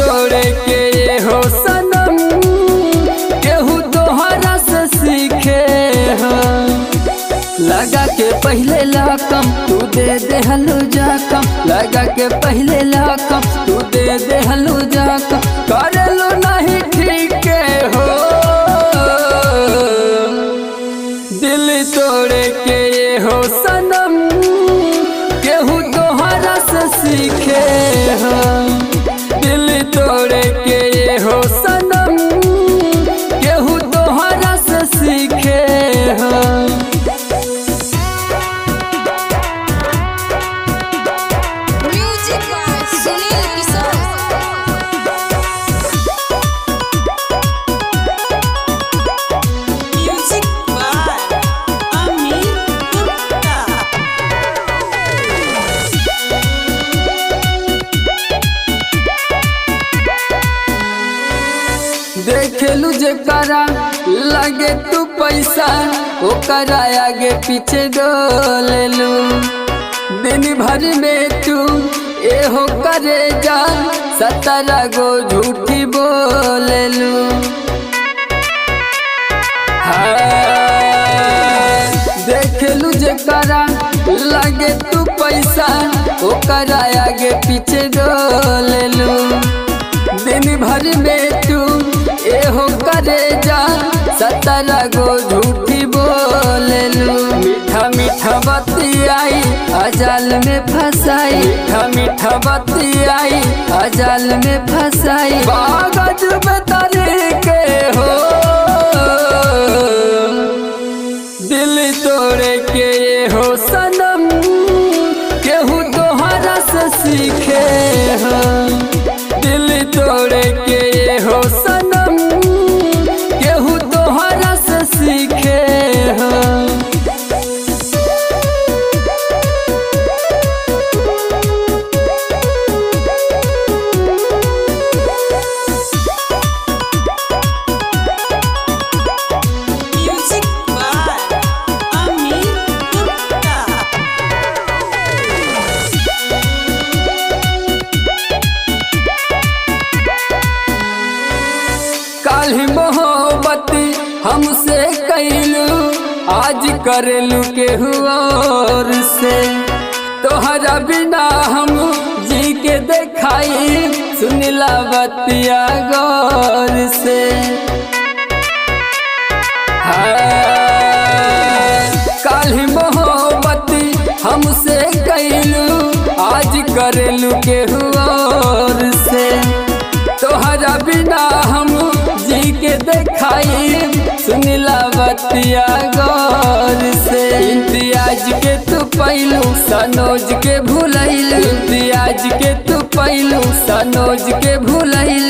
तोड़े के ये हो सनम केहू तोहरा से सीखे हो। लगा के पहले लाकम तू दे दे हलू जाकम, लगा के पहले लाकम तू दे दे हलू जाकम, करेलू नहीं ठीक हो। दिल तोड़े के ये हो सनम केहू तोहरा से सीखे हो। दिल तोड़े के ये हो सनम केहू तोहरा से सीखे हो। देखेलू जकरा लगे तू पैसा ओकरा आगे पीछे डोलेलू। दिन भर में तू एहो करे जा 17 गो झूठी बोलेलू। देखेलू जकरा लगे तू पैसा ओकरा आगे पीछे डोलेलू। दिन भर में तू एहो करे जा 17 गो झूठी बोलेलू। मीठा मीठा बतियाई अजाल में फसाई, मीठा मीठा बतियाई अजाल में फसाई, कागज में तरीके हो। दिल तोड़े के ये हो सनम केहू तोहरा से सीखे हो। दिल तोड़े के ये हो सनम केहू तोहरा से सीखे हो। काल्हि मोहब्बत हमसे कैलू आज करेलू केहू और से। तोहरा बिना हम जी के देखाई सुनिला बतिया गौर से। काल्हि मोहब्बत हमसे कैलू आज करेलू केहू और से। तोहरा बिना हम जी के देखाई सुनिला बतिया गौर से। इम्तियाज के तू पैलू सनोज के भूलैलू, इम्तियाज के तू पैलू सनोज के भूलैलू।